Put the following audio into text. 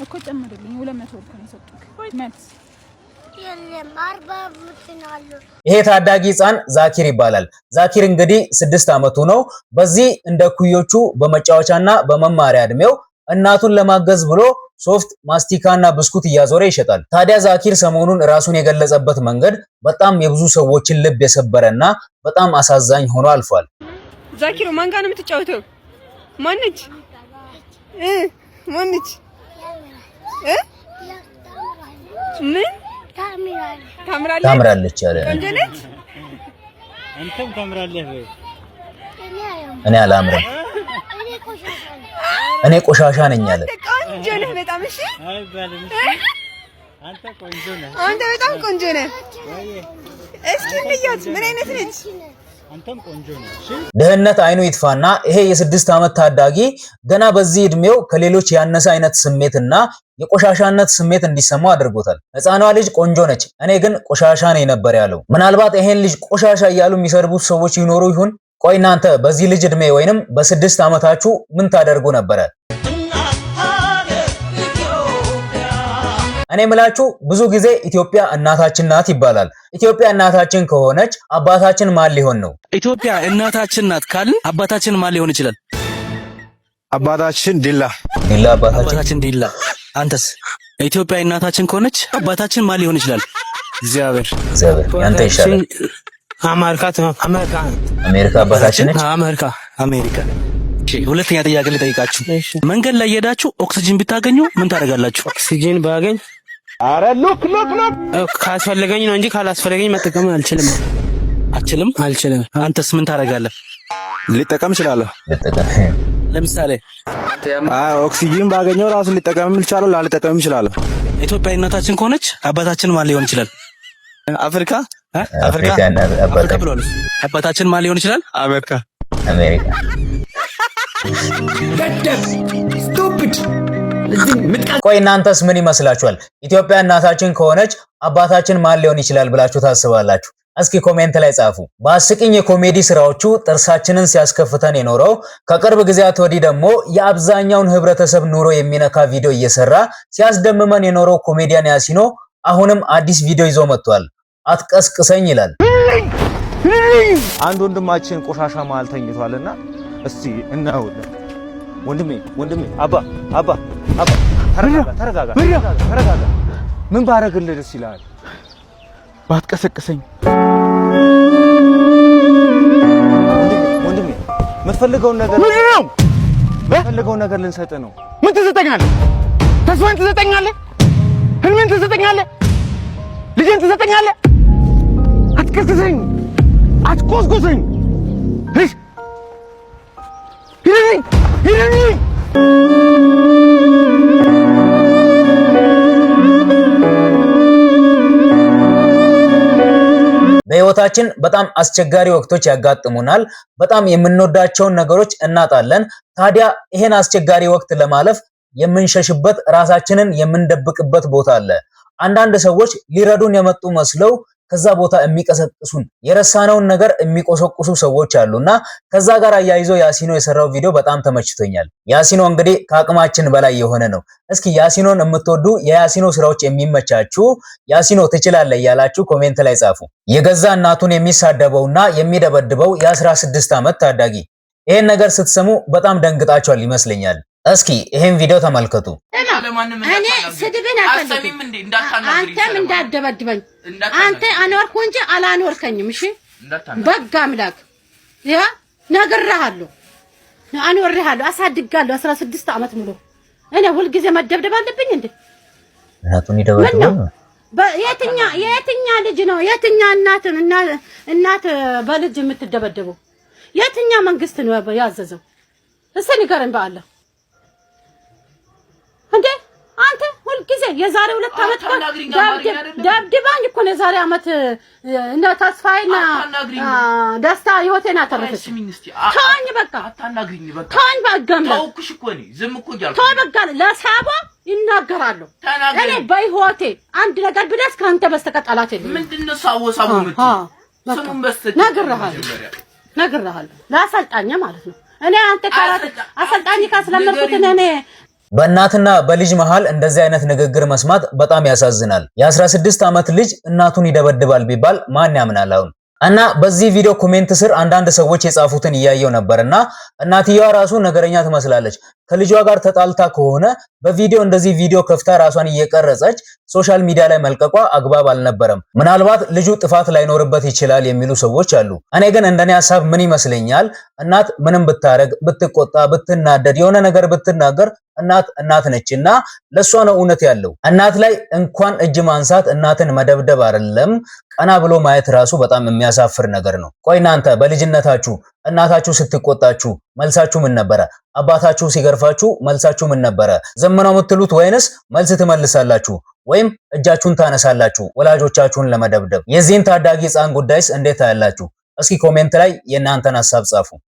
እኮ ጨምርልኝ 200 ብር ነው የሰጡክ መልስ የለም 40 ምትናሉ ይሄ ታዳጊ ህፃን ዛኪር ይባላል። ዛኪር እንግዲህ 6 አመቱ ነው። በዚህ እንደ ኩዮቹ በመጫወቻና በመማሪያ እድሜው እናቱን ለማገዝ ብሎ ሶፍት ማስቲካና ብስኩት እያዞረ ይሸጣል። ታዲያ ዛኪር ሰሞኑን ራሱን የገለጸበት መንገድ በጣም የብዙ ሰዎችን ልብ የሰበረና በጣም አሳዛኝ ሆኖ አልፏል። ዛኪር ማን ጋር ነው የምትጫወተው? ማነች? ማነች? ምን ታምራለች አለ። አንተም ታምራለህ ወይ? እኔ አላምርም። እኔ ቆሻሻ ነኝ አለ። ቆንጆ ነህ በጣም። እሺ አይባልም። አንተ ቆንጆ ነህ። አንተ በጣም ቆንጆ ነህ። እስኪ እንያት ምን አይነት ነች? አንተም ቆንጆ ነህ። እሺ ድህነት አይኑ ይጥፋና ይሄ የ6 አመት ታዳጊ ገና በዚህ እድሜው ከሌሎች ያነሰ አይነት ስሜትና የቆሻሻነት ስሜት እንዲሰማው አድርጎታል። ህፃኗ ልጅ ቆንጆ ነች፣ እኔ ግን ቆሻሻ ነኝ ነበር ያለው። ምናልባት ይሄን ልጅ ቆሻሻ እያሉ የሚሰርቡት ሰዎች ይኖሩ ይሆን? ቆይ እናንተ በዚህ ልጅ እድሜ ወይንም በ6 አመታችሁ ምን ታደርጉ ነበረ? እኔ ምላችሁ ብዙ ጊዜ ኢትዮጵያ እናታችን ናት ይባላል። ኢትዮጵያ እናታችን ከሆነች አባታችን ማን ሊሆን ነው? ኢትዮጵያ እናታችን ናት ካልን አባታችን ማን ሊሆን ይችላል? አባታችን ዲላ አባታችን ዲላ። አንተስ? ኢትዮጵያ እናታችን ከሆነች አባታችን ማን ሊሆን ይችላል? እግዚአብሔር ያንተ ይሻላል። አሜሪካ አባታችን ነች። አሜሪካ። እሺ ሁለተኛ ጥያቄ ልጠይቃችሁ። መንገድ ላይ ሄዳችሁ ኦክሲጅን ብታገኙ ምን ታደርጋላችሁ? ኦክሲጅን ባገኝ አረ ሉክ ካስፈለገኝ ነው እንጂ ካላስፈለገኝ መጠቀም አልችልም። አንተስ ምን ታደርጋለህ? ልጠቀም እችላለሁ። ለምሳሌ ኦክሲጅን ባገኘው ራሱ ልጠቀም እችላለሁ፣ ላልጠቀም እችላለሁ። ኢትዮጵያ እናታችን ከሆነች አባታችን ማን ሊሆን ይችላል? አፍሪካ ብሏል። አባታችን ማን ሊሆን ይችላል? አሜሪካ። ቆይ እናንተስ ምን ይመስላችኋል? ኢትዮጵያ እናታችን ከሆነች አባታችን ማን ሊሆን ይችላል ብላችሁ ታስባላችሁ? እስኪ ኮሜንት ላይ ጻፉ። በአስቂኝ የኮሜዲ ስራዎቹ ጥርሳችንን ሲያስከፍተን የኖረው ከቅርብ ጊዜያት ወዲህ ደግሞ የአብዛኛውን ህብረተሰብ ኑሮ የሚነካ ቪዲዮ እየሰራ ሲያስደምመን የኖረው ኮሜዲያን ያሲኖ አሁንም አዲስ ቪዲዮ ይዞ መጥቷል። አትቀስቅሰኝ ይላል። አንድ ወንድማችን ቆሻሻ መሃል ተኝቷልና እስቲ እናውልን። ወንድሜ አባ ተረጋጋ። ምን ባረግልህ ደስ ይላል? ባትቀሰቅሰኝ። ወንድሜ የምትፈልገውን ነገር ልንሰጥ ነው። ምን ትሰጠኛለህ? ተስፋን ትሰጠኛለህ? ህልሜን ትሰጠኛለህ? ልጄን ትሰጠኛለህ? አትቀስቅሰኝ፣ አትቆስቁሰኝ። እሺ ሂድልኝ። በህይወታችን በጣም አስቸጋሪ ወቅቶች ያጋጥሙናል። በጣም የምንወዳቸውን ነገሮች እናጣለን። ታዲያ ይሄን አስቸጋሪ ወቅት ለማለፍ የምንሸሽበት ራሳችንን የምንደብቅበት ቦታ አለ። አንዳንድ ሰዎች ሊረዱን የመጡ መስለው ከዛ ቦታ የሚቀሰቅሱን የረሳነውን ነገር የሚቆሰቁሱ ሰዎች አሉና ከዛ ጋር አያይዞ ያሲኖ የሰራው ቪዲዮ በጣም ተመችቶኛል። ያሲኖ እንግዲህ ከአቅማችን በላይ የሆነ ነው። እስኪ ያሲኖን የምትወዱ የያሲኖ ስራዎች የሚመቻችሁ ያሲኖ ትችላለህ እያላችሁ ኮሜንት ላይ ጻፉ። የገዛ እናቱን የሚሳደበውና የሚደበድበው የ16 አመት ታዳጊ ይሄን ነገር ስትሰሙ በጣም ደንግጣችኋል ይመስለኛል። እስኪ ይሄን ቪዲዮ ተመልከቱ። እኔ ስድብን አልፈልግም። አንተም እንዳደበድበኝ አንተ አኖርኩ እንጂ አላኖርከኝም። እሺ በጋ አምላክ ያ ነግሬሃለሁ፣ አኖርሃለሁ፣ አሳድጋለሁ 16 አመት ሙሉ። እኔ ሁል ጊዜ መደብደብ አለብኝ እንዴ? እናቱን ይደበድባል። የትኛ ልጅ ነው? የትኛ እናት በልጅ የምትደበደበው? የትኛ መንግስት ነው ያዘዘው? እስቲ ንገረኝ በአላህ እንዴ! አንተ ሁል ጊዜ የዛሬ 2 አመት ደብድባኝ እኮ ነው የዛሬ አመት እና ተስፋዬና ደስታ ህይወቴን አተረፈች። ታኝ በቃ አታናግሪኝ። በቃ ታኝ በጋም ታውኩሽ እኮ ነኝ። ዝም እኮ እያልኩ ታው በቃ ለሳባ ይናገራሉ። እኔ በህይወቴ አንድ ነገር ብደስ ካንተ በስተቀር ጠላት የለም። ምንድነው ሳወሳቡ ምት ስሙን በስተቀር ነግሬሃለሁ ለአሰልጣኝ ማለት ነው። እኔ አንተ ካራት አሰልጣኝ ካስለመድኩት እኔ በእናትና በልጅ መሃል እንደዚህ አይነት ንግግር መስማት በጣም ያሳዝናል። የ16 ዓመት ልጅ እናቱን ይደበድባል ቢባል ማን ያምናል አሁን? እና በዚህ ቪዲዮ ኮሜንት ስር አንዳንድ ሰዎች የጻፉትን እያየው ነበርና እናትየዋ ራሱ ነገረኛ ትመስላለች። ከልጇ ጋር ተጣልታ ከሆነ በቪዲዮ እንደዚህ ቪዲዮ ከፍታ ራሷን እየቀረጸች ሶሻል ሚዲያ ላይ መልቀቋ አግባብ አልነበረም። ምናልባት ልጁ ጥፋት ላይኖርበት ይችላል የሚሉ ሰዎች አሉ። እኔ ግን እንደኔ ሐሳብ ምን ይመስለኛል፣ እናት ምንም ብታረግ፣ ብትቆጣ፣ ብትናደድ፣ የሆነ ነገር ብትናገር እናት ነችና ለሷ ነው እውነት ያለው። እናት ላይ እንኳን እጅ ማንሳት እናትን መደብደብ አይደለም ቀና ብሎ ማየት ራሱ በጣም የሚያሳፍር ነገር ነው። ቆይ እናንተ በልጅነታችሁ እናታችሁ ስትቆጣችሁ መልሳችሁ ምን ነበረ? አባታችሁ ሲገርፋችሁ መልሳችሁ ምን ነበረ? ዝም ነው የምትሉት ወይንስ መልስ ትመልሳላችሁ? ወይም እጃችሁን ታነሳላችሁ ወላጆቻችሁን ለመደብደብ? የዚህን ታዳጊ ሕፃን ጉዳይስ እንዴት ታያላችሁ? እስኪ ኮሜንት ላይ የእናንተን ሐሳብ ጻፉ።